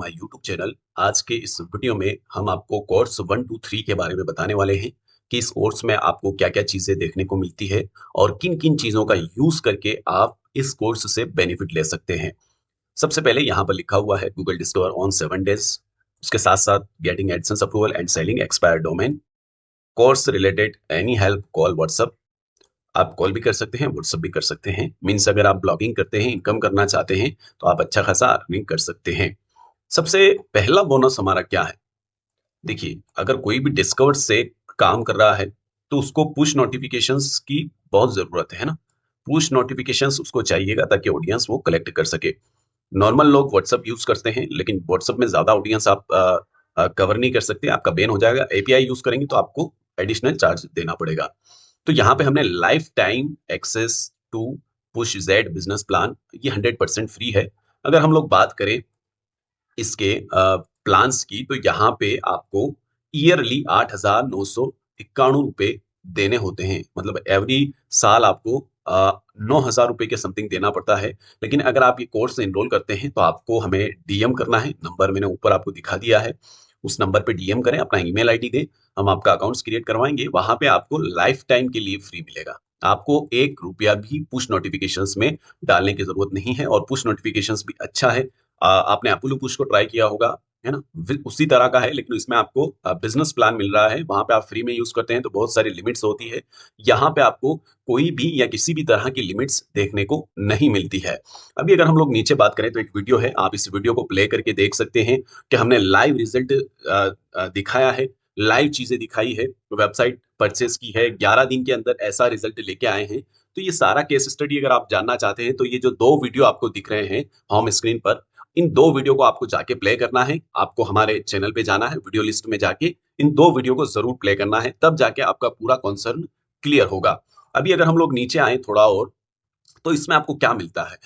My YouTube channel. आज के इस वीडियो में हम आपको कोर्स 1 2 3 के बारे में बताने वाले हैं कि इस कोर्स में आपको क्या-क्या चीज़ें देखने को मिलती है और किन-किन चीज़ों का यूज़ करके आप इस कोर्स से बेनिफिट ले सकते हैं। सबसे पहले यहाँ पर लिखा हुआ है गूगल डिस्कवर ऑन 7 डेज़। उसके साथ-साथ getting AdSense approval and selling expired domain, course related any help call WhatsApp. आप कॉल भी कर सकते हैं, व्हाट्सएप भी कर सकते हैं। मीन्स अगर आप ब्लॉगिंग करते हैं, इनकम करना चाहते हैं, तो आप अच्छा खासा अर्निंग कर सकते हैं। सबसे पहला बोनस हमारा क्या है? देखिए, अगर कोई भी डिस्कवर से काम कर रहा है, तो उसको पुश नोटिफिकेशंस की बहुत ज़रूरत है ना? पुश नोटिफिकेशंस उसको चाहिएगा ताकि ऑडियंस वो कलेक्ट कर सके। नॉर्मल लोग व्हाट्सएप यूज़ करते हैं, लेकिन व्हाट्सएप में ज़्यादा ऑडियंस आप कवर नहीं कर सकते, आपका बैन हो जाएगा। एपीआई यूज़ करेंगे तो आपको एडिशनल चार्ज देना पड़ेगा। तो यहाँ पे हमने life time access to push Z business plan, ये 100% फ्री है। अगर हम लोग बात करें इसके प्लान्स की, तो यहाँ पे आपको ईयरली 8,991 रुपए देने होते हैं। मतलब एवरी साल आपको 9,000 रुपए के समथिंग देना पड़ता है। लेकिन अगर आप ये कोर्स एनरोल करते हैं तो आपको हमें डीएम करना है। नंबर मैंने ऊपर आपको दिखा दिया है, उस नंबर पे डीएम करें, अपना ईमेल आईडी दें, हम आपका अकाउंट्स क्रिएट करवाएंगे। वहां पे आपको लाइफ टाइम के लिए फ्री मिलेगा। आपको 1 रुपया भी पुश नोटिफिकेशंस में डालने की जरूरत नहीं है। और पुश नोटिफिकेशंस भी अच्छा है, आपने अपोलो पुश को ट्राई किया होगा, है ना? उसी तरह का है, लेकिन इसमें आपको बिजनेस प्लान मिल रहा है। वहां पे आप फ्री में यूज करते हैं तो बहुत सारी लिमिट्स होती है। यहाँ पे आपको कोई भी या किसी भी तरह की लिमिट्स देखने को नहीं मिलती है। अभी अगर हम लोग नीचे बात करें तो एक वीडियो है, आप इस वीडियो को प्ले करके देख सकते हैं कि हमने लाइव रिजल्ट दिखाया है, लाइव चीजें दिखाई है, वेबसाइट परचेस की है, 11 दिन के अंदर ऐसा रिजल्ट लेके आए हैं। तो ये सारा केस स्टडी अगर आप जानना चाहते हैं तो ये जो 2 वीडियो आपको दिख रहे हैं होम स्क्रीन पर, इन 2 वीडियो को आपको जाके प्ले करना है। आपको हमारे चैनल पे जाना है, वीडियो लिस्ट में जाके इन 2 वीडियो को जरूर प्ले करना है, तब जाके आपका पूरा कॉन्सर्न क्लियर होगा। अभी अगर हम लोग नीचे आए थोड़ा और, तो इसमें आपको क्या मिलता है?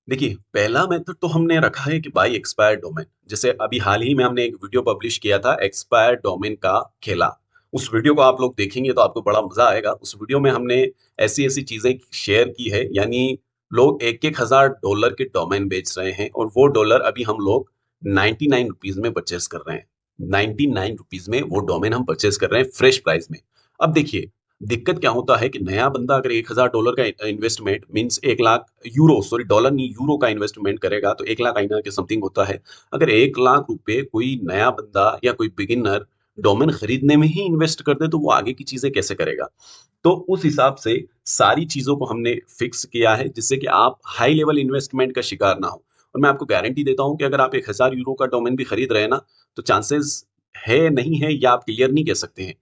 देखिए, पहला मेथड तो हमने रखा है कि बाय एक्सपायर्ड डोमेन। जैसे अभी हाल ही में हमने एक वीडियो पब्लिश किया था एक्सपायर्ड डोमेन का खेला। उस वीडियो को आप लोग देखेंगे तो आपको बड़ा मजा आएगा। उस वीडियो में हमने ऐसी ऐसी चीजें शेयर की है, यानी लोग एक एक हजार डॉलर के डोमेन बेच रहे हैं और वो डॉलर अभी हम लोग 99 रुपीज में परचेस कर रहे हैं। 99 रुपीज में वो डोमेन हम परचेस कर रहे हैं फ्रेश प्राइस में। अब देखिए, दिक्कत क्या होता है कि नया बंदा अगर 1,000 डॉलर का investment means 1 lakh euro, sorry dollar नहीं, यूरो का इन्वेस्टमेंट करेगा तो 1 लाख आईना के समथिंग होता है। अगर 1 लाख रुपए कोई नया बंदा या कोई बिगिनर डोमेन खरीदने में ही इन्वेस्ट कर दे तो वो आगे की चीजें कैसे करेगा? तो उस हिसाब से सारी चीजों को हमने फिक्स किया है जिससे कि आप हाई लेवल इन्वेस्टमेंट का शिकार ना हो। और मैं आपको गारंटी देता हूं कि अगर आप 1,000 यूरो का डोमेन भी खरीद रहे हैं ना, तो चांसेस है नहीं है या आप क्लियर नहीं कह सकते हैं।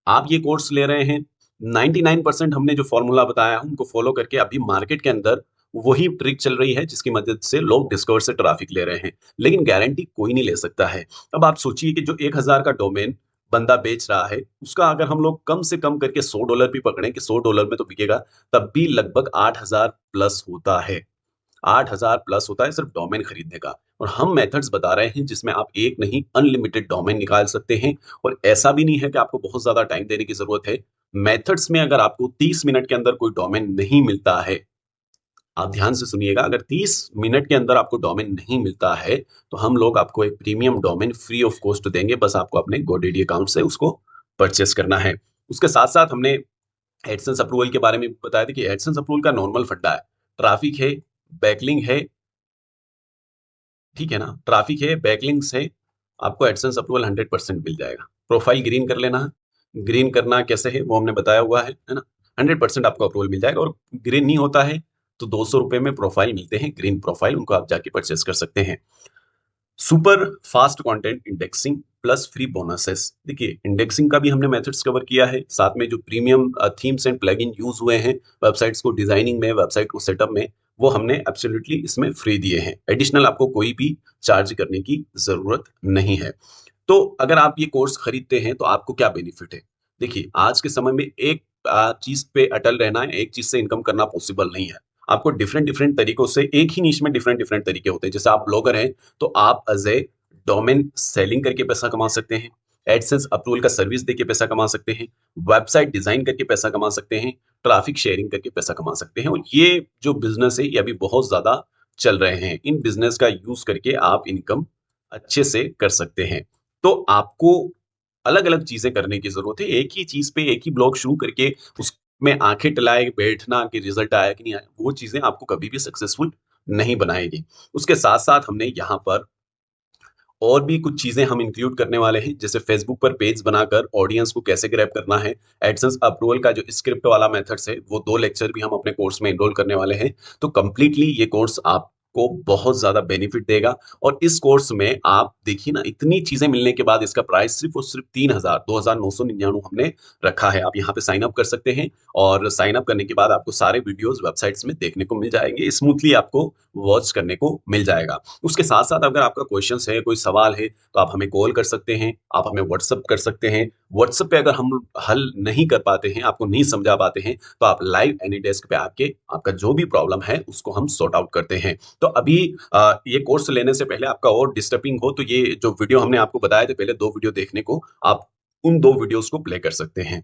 आप ये कोर्स ले रहे हैं, 99% हमने जो फॉर्मूला बताया है उनको फॉलो करके अभी मार्केट के अंदर वही ट्रिक चल रही है जिसकी मदद से लोग डिस्कवर से ट्रैफिक ले रहे हैं। लेकिन गारंटी कोई नहीं ले सकता है। अब आप सोचिए कि जो 1,000 का डोमेन बंदा बेच रहा है, उसका अगर हम लोग कम से कम करके $100 भी पकड़ें कि $100 में तो बिकेगा, तब भी लगभग 8,000 प्लस होता है। 8,000 प्लस होता है सिर्फ डोमेन खरीदने का। और हम मेथड्स बता रहे हैं जिसमें आप एक नहीं अनलिमिटेड डोमेन निकाल सकते हैं। और ऐसा भी नहीं है कि आपको बहुत ज्यादा टाइम देने की जरूरत है। मेथड्स में अगर आपको 30 मिनट के अंदर कोई डोमेन नहीं मिलता है, आप ध्यान से सुनिएगा, अगर 30 मिनट के अंदर आपको डोमेन नहीं मिलता है तो हम लोग आपको एक premium domain free of cost देंगे। बस आपको अपने गोडेडी अकाउंट से उसको परचेस करना है। उसके साथ साथ हमने एडसेंस अप्रूवल के बारे में भी बताया था कि एडसेंस अप्रूवल का नॉर्मल फंडा है, ट्रैफिक है, बैकलिंग है, ठीक है ना? ट्रैफिक है, बैकलिंक्स है, आपको एडसेंस अप्रूवल 100% मिल जाएगा। प्रोफाइल ग्रीन कर लेना है। ग्रीन करना कैसे है वो हमने बताया हुआ है ना? 100% आपको अप्रूवल मिल जाएगा। और ग्रीन नहीं होता है तो 200 रुपए में प्रोफाइल मिलते हैं, ग्रीन प्रोफाइल, उनको आप जाके परचेस कर सकते हैं। Super fast content indexing plus free bonuses. देखिए, इंडेक्सिंग का भी हमने मेथड्स कवर किया है, साथ में जो premium themes and plugin use हुए हैं वेबसाइट्स को डिजाइनिंग में, वेबसाइट को सेटअप में, वो हमने एब्सोल्युटली इसमें फ्री दिए हैं। एडिशनल आपको कोई भी चार्ज करने की जरूरत नहीं है। तो अगर आप ये कोर्स खरीदते हैं तो आपको क्या बेनिफिट है? देखिए, आज के समय में एक चीज पे अटल रहना है, एक चीज से इनकम करना पॉसिबल नहीं है। आपको डिफरेंट डिफरेंट तरीकों से, एक ही नीश में डिफरेंट डिफरेंट तरीके होते हैं। जैसे आप ब्लॉगर हैं तो आप एज ए डोमेन सेलिंग करके पैसा कमा सकते हैं, एडसेंस अप्रूवल का सर्विस देके पैसा कमा सकते हैं, वेबसाइट डिजाइन करके पैसा कमा सकते हैं, ट्रैफिक शेयरिंग करके पैसा कमा सकते हैं। और ये जो बिजनेस है ये अभी बहुत ज्यादा चल रहे हैं। इन बिजनेस का यूज करके आप इनकम अच्छे से कर सकते हैं। तो आपको अलग-अलग चीज़ें करने की ज़रूरत है। एक ही चीज़ पे एक ही ब्लॉग शुरू करके उसमें आँखें टिलाए बैठना कि रिज़ल्ट आया कि नहीं आया, वो चीज़ें आपको कभी भी सक्सेसफुल नहीं बनाएगी। उसके साथ-साथ हमने यहाँ पर और भी कुछ चीज़ें हम इंक्लूड करने वाले हैं, जैसे फ़ेसबुक पर पेज बनाकर ऑडियंस को कैसे ग्रैब करना है। एडसेंस अप्रूवल का जो स्क्रिप्ट वाला मेथड्स है, वो 2 लेक्चर भी हम अपने कोर्स में एनरोल करने वाले हैं। तो कंप्लीटली ये कोर्स आपको बहुत ज़्यादा बेनिफिट देगा और इस कोर्स में आप देखिए ना, इतनी चीज़ें मिलने के बाद इसका प्राइस सिर्फ़ और सिर्फ़ 3000 2999 हमने रखा है। आप यहाँ पे साइन अप कर सकते हैं और साइन अप करने के बाद आपको सारे वीडियोज़ वेबसाइट्स में देखने को मिल जाएँगे। स्मूथली आपको वॉच करने को मिल जाएगा। उसके साथ-साथ अगर आपका क्वेश्चन्स है, कोई सवाल है, तो आप हमें कॉल कर सकते हैं, आप हमें व्हाट्सएप कर सकते हैं। व्हाट्सएप पे अगर हम हल नहीं कर पाते हैं, आपको नहीं समझा पाते हैं, तो आप लाइव एनी डेस्क पे आके आपका जो भी प्रॉब्लम है, उसको हम सॉर्ट आउट करते हैं। तो अभी ये कोर्स लेने से पहले आपका और डिस्टर्बिंग हो, तो ये जो वीडियो हमने आपको बताए थे पहले 2 वीडियो देखने को, आप उन 2 वीडियोज़ को प्ले कर सकते हैं।